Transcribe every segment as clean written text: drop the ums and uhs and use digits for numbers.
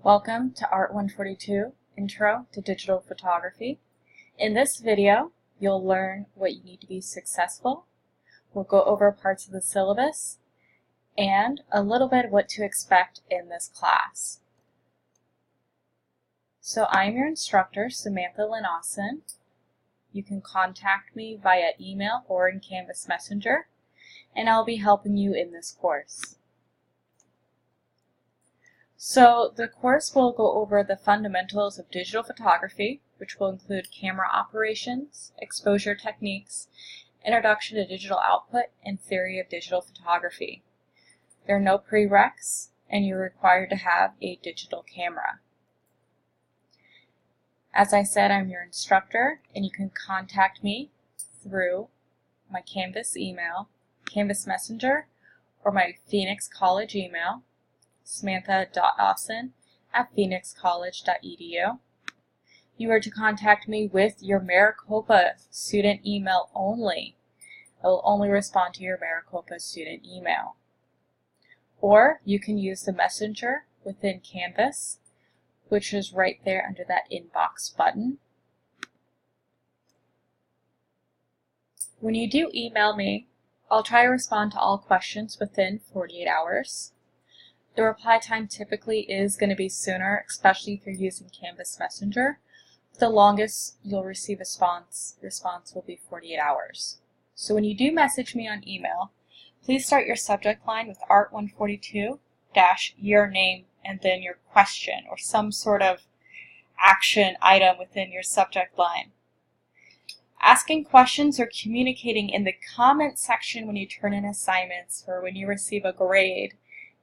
Welcome to Art142 Intro to Digital Photography. In this video, you'll learn what you need to be successful. We'll go over parts of the syllabus and a little bit what to expect in this class. So I'm your instructor, Samantha Lynn. You can contact me via email or in Canvas Messenger, and I'll be helping you in this course. So the course will go over the fundamentals of digital photography, which will include camera operations, exposure techniques, introduction to digital output, and theory of digital photography. There are no prereqs, and you're required to have a digital camera. As I said, I'm your instructor, and you can contact me through my Canvas email, Canvas Messenger, or my Phoenix College email, samantha.austin@phoenixcollege.edu. You are to contact me with your Maricopa student email only. I will only respond to your Maricopa student email. Or you can use the messenger within Canvas, which is right there under that inbox button. When you do email me, I'll try to respond to all questions within 48 hours. The reply time typically is going to be sooner, especially if you're using Canvas Messenger. The longest you'll receive a response will be 48 hours. So when you do message me on email, please start your subject line with Art142 your name and then your question or some sort of action item within your subject line. Asking questions or communicating in the comment section when you turn in assignments or when you receive a grade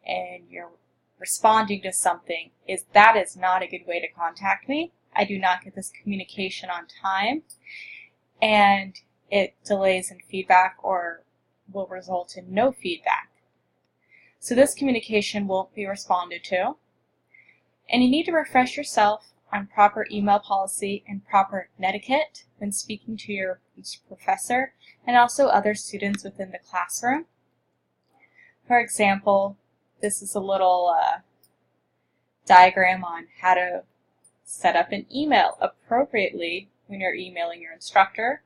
and you're responding to something that is not a good way to contact me. I do not get this communication on time, and it delays in feedback or will result in no feedback. So this communication won't be responded to. And you need to refresh yourself on proper email policy and proper etiquette when speaking to your professor and also other students within the classroom. For example, this is a little diagram on how to set up an email appropriately when you're emailing your instructor.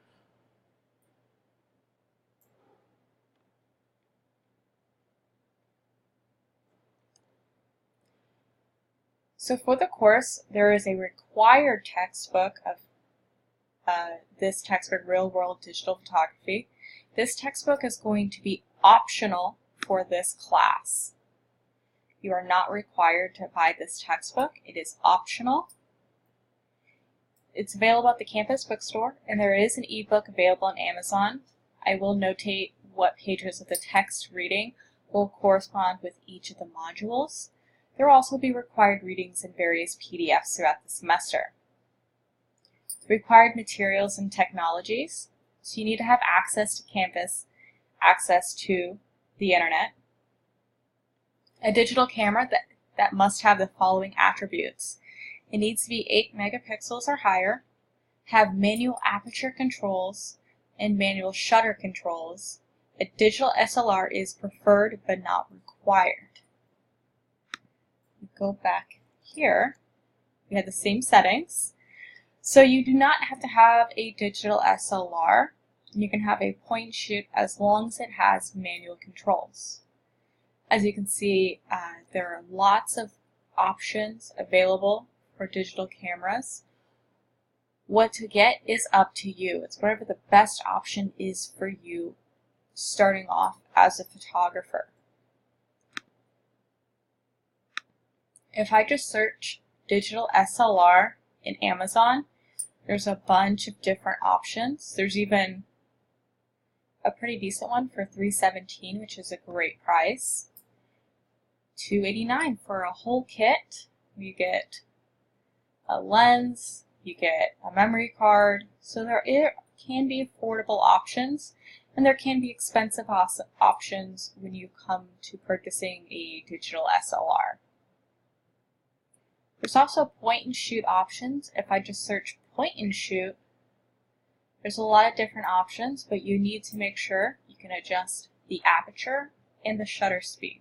So for the course, there is a required textbook of this textbook, Real World Digital Photography. This textbook is going to be optional for this class. You are not required to buy this textbook. It is optional. It's available at the campus bookstore, and there is an ebook available on Amazon. I will notate what pages of the text reading will correspond with each of the modules. There will also be required readings in various PDFs throughout the semester. Required materials and technologies. So you need to have access to Canvas, access to the internet. A digital camera that must have the following attributes. It needs to be 8 megapixels or higher, have manual aperture controls and manual shutter controls. A digital SLR is preferred but not required. Go back here. We have the same settings. So you do not have to have a digital SLR. You can have a point and shoot as long as it has manual controls. As you can see, there are lots of options available for digital cameras. What to get is up to you. It's whatever the best option is for you starting off as a photographer. If I just search digital SLR in Amazon, there's a bunch of different options. There's even a pretty decent one for $317, which is a great price. $289 for a whole kit. You get a lens, you get a memory card, so there can be affordable options, and there can be expensive options when you come to purchasing a digital SLR. There's also point and shoot options. If I just search point and shoot, there's a lot of different options, but you need to make sure you can adjust the aperture and the shutter speed.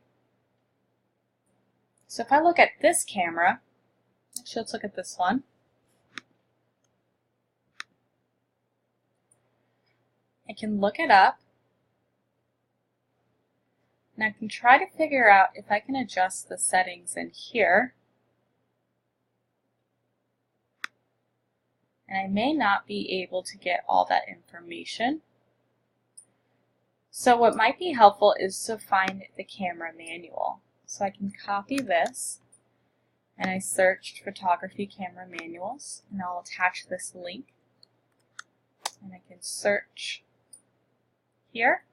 So if I look at this camera, Actually, let's look at this one. I can look it up, and I can try to figure out if I can adjust the settings in here. And I may not be able to get all that information. So what might be helpful is to find the camera manual. So I can copy this, and I searched photography camera manuals, and I'll attach this link. And I can search here.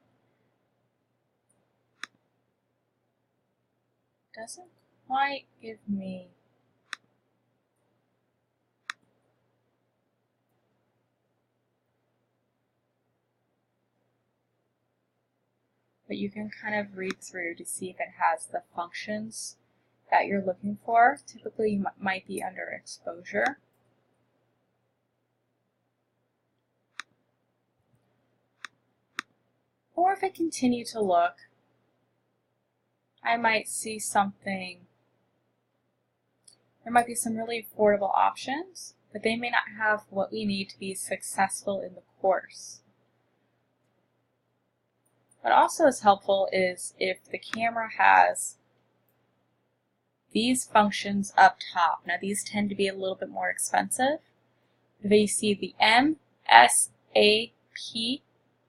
Doesn't quite give me but you can kind of read through to see if it has the functions that you're looking for. Typically, you might be under exposure. Or if I continue to look, I might see something. There might be some really affordable options, but they may not have what we need to be successful in the course. What also is helpful is if the camera has these functions up top. Now these tend to be a little bit more expensive. If you see the M, S, A, P,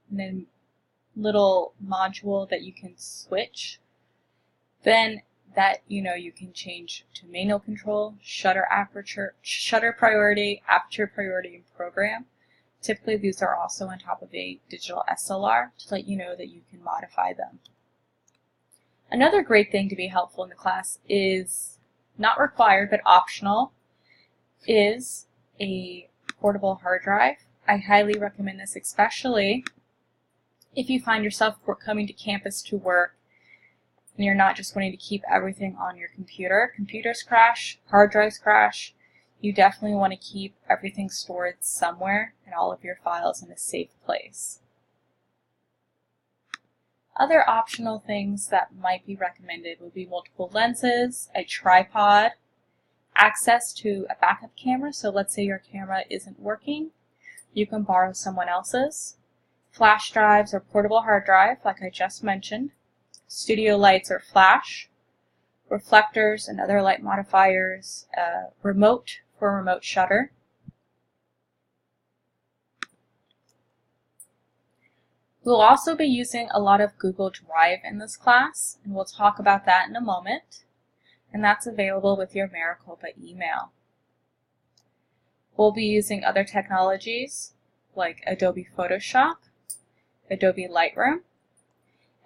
and then little module that you can switch, then that you can change to manual control, shutter priority, aperture priority, and program. Typically these are also on top of a digital SLR to let you know that you can modify them. Another great thing to be helpful in the class is not required but optional is a portable hard drive. I highly recommend this, especially if you find yourself coming to campus to work and you're not just wanting to keep everything on your computer. Computers crash, hard drives crash. You definitely want to keep everything stored somewhere and all of your files in a safe place. Other optional things that might be recommended would be multiple lenses, a tripod, access to a backup camera. So let's say your camera isn't working, you can borrow someone else's. Flash drives or portable hard drive, like I just mentioned. Studio lights or flash. Reflectors and other light modifiers. Remote for remote shutter. We'll also be using a lot of Google Drive in this class, and we'll talk about that in a moment. And that's available with your Maricopa email. We'll be using other technologies like Adobe Photoshop, Adobe Lightroom,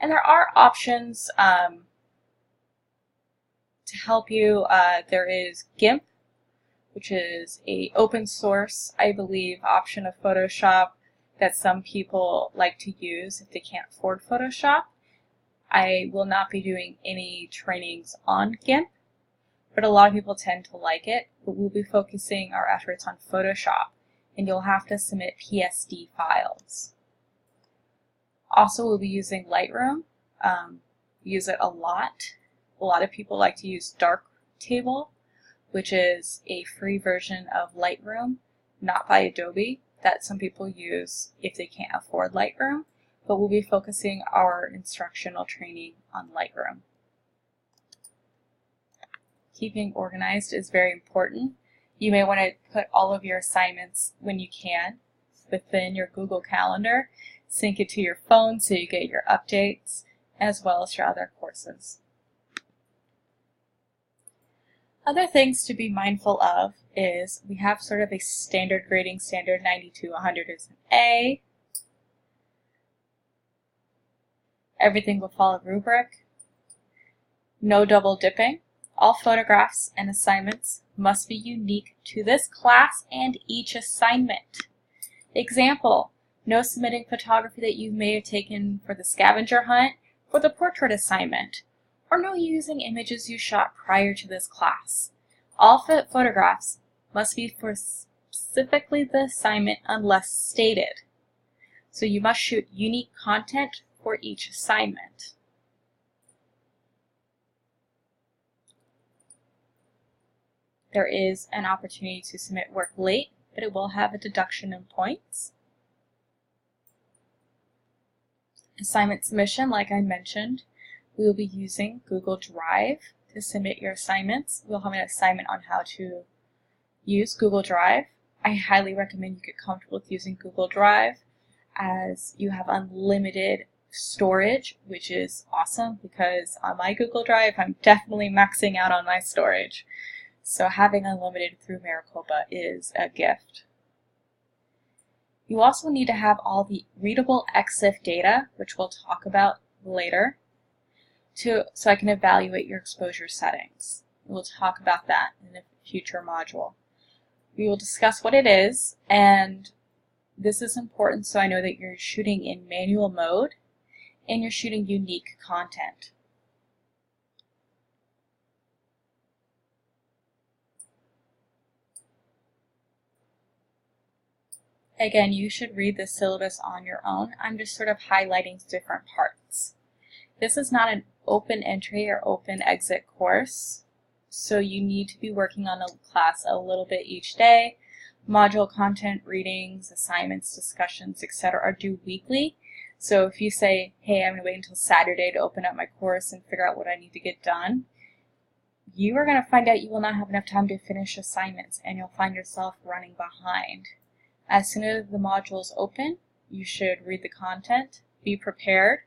and there are options to help you. There is GIMP, which is an open source, I believe, option of Photoshop that some people like to use if they can't afford Photoshop. I will not be doing any trainings on GIMP, but a lot of people tend to like it. But we'll be focusing our efforts on Photoshop, and you'll have to submit PSD files. Also, we'll be using Lightroom. Use it a lot. A lot of people like to use Darktable, which is a free version of Lightroom, not by Adobe, that some people use if they can't afford Lightroom, but we'll be focusing our instructional training on Lightroom. Keeping organized is very important. You may want to put all of your assignments, when you can, within your Google Calendar. Sync it to your phone so you get your updates, as well as your other courses. Other things to be mindful of is we have sort of a standard grading. Standard 90 to 100 is an A. Everything will follow rubric. No double dipping. All photographs and assignments must be unique to this class and each assignment. Example, no submitting photography that you may have taken for the scavenger hunt or the portrait assignment, or no using images you shot prior to this class. All photographs must be for specifically the assignment unless stated. So you must shoot unique content for each assignment. there is an opportunity to submit work late, but it will have a deduction in points. Assignment submission, like I mentioned, we will be using Google Drive to submit your assignments. We'll have an assignment on how to use Google Drive. I highly recommend you get comfortable with using Google Drive, as you have unlimited storage, which is awesome because on my Google Drive, I'm definitely maxing out on my storage. So having unlimited through Maricopa is a gift. You also need to have all the readable EXIF data, which we'll talk about later, so I can evaluate your exposure settings. We'll talk about that in a future module. We will discuss what it is, and this is important so I know that you're shooting in manual mode and you're shooting unique content. Again, you should read the syllabus on your own. I'm just sort of highlighting different parts. This is not an open entry or open exit course, so you need to be working on a class a little bit each day. Module content, readings, assignments, discussions, etc. are due weekly. So if you say, hey, I'm going to wait until Saturday to open up my course and figure out what I need to get done, you are going to find out you will not have enough time to finish assignments and you'll find yourself running behind. As soon as the modules open, you should read the content, be prepared,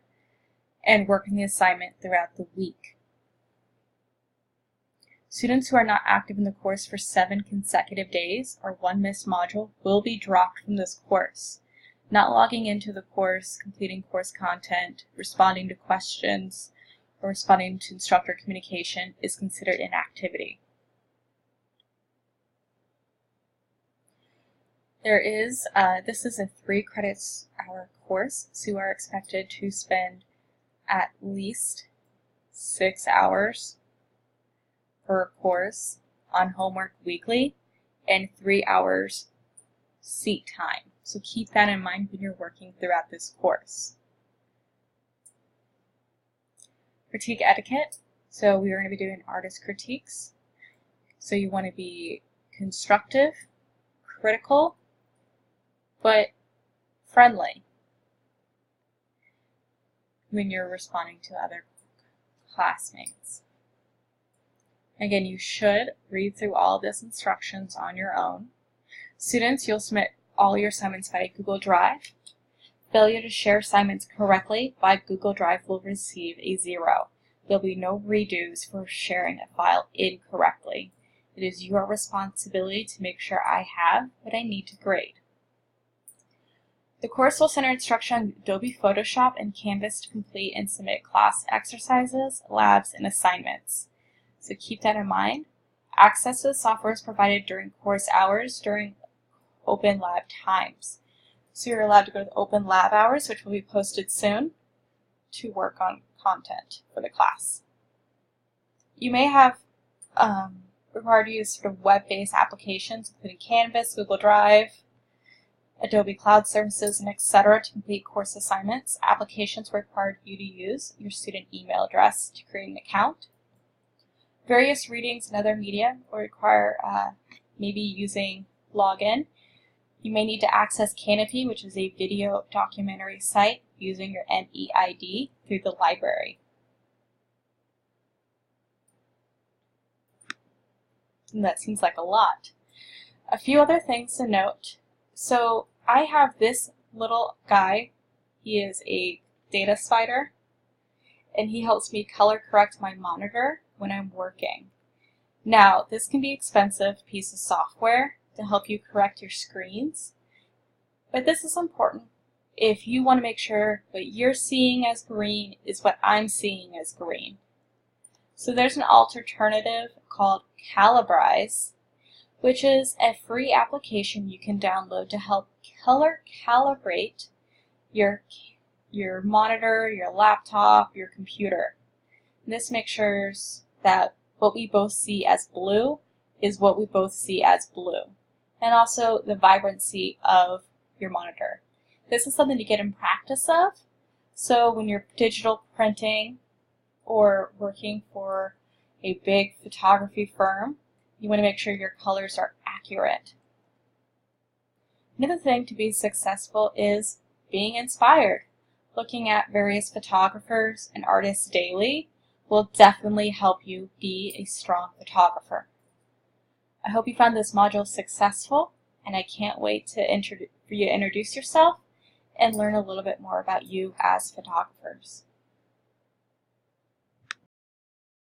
and work on the assignment throughout the week. Students who are not active in the course for 7 consecutive days or 1 missed module will be dropped from this course. Not logging into the course, completing course content, responding to questions, or responding to instructor communication is considered inactivity. This is a 3 credits hour course, so you are expected to spend at least 6 hours per course on homework weekly and 3 hours seat time. So keep that in mind when you're working throughout this course. Critique etiquette. So we are going to be doing artist critiques. So you want to be constructive, critical, but friendly when you're responding to other classmates. Again, you should read through all of this instructions on your own. Students, you'll submit all your assignments via Google Drive. Failure to share assignments correctly by Google Drive will receive a 0. There'll be no redos for sharing a file incorrectly. It is your responsibility to make sure I have what I need to grade. The course will center instruction on Adobe Photoshop and Canvas to complete and submit class exercises, labs, and assignments. So keep that in mind. Access to the software is provided during course hours during open lab times. So you're allowed to go to the open lab hours, which will be posted soon, to work on content for the class. You may have required to use sort of web-based applications, including Canvas, Google Drive, Adobe Cloud Services, and etc. to complete course assignments. Applications require you to use your student email address to create an account. Various readings and other media will require maybe using login. You may need to access Canopy, which is a video documentary site, using your NEID through the library. And that seems like a lot. A few other things to note. So I have this little guy. He is a data spider, and he helps me color correct my monitor when I'm working. Now, this can be an expensive piece of software to help you correct your screens, but this is important if you want to make sure what you're seeing as green is what I'm seeing as green. So there's an alternative called Calibrize, which is a free application you can download to help color calibrate your monitor, your laptop, your computer. And this makes sure that what we both see as blue is what we both see as blue, and also the vibrancy of your monitor. This is something to get in practice of, so when you're digital printing or working for a big photography firm, You want to make sure your colors are accurate. Another thing to be successful is being inspired. Looking at various photographers and artists daily will definitely help you be a strong photographer. I hope you found this module successful, and I can't wait for you to introduce yourself and learn a little bit more about you as photographers.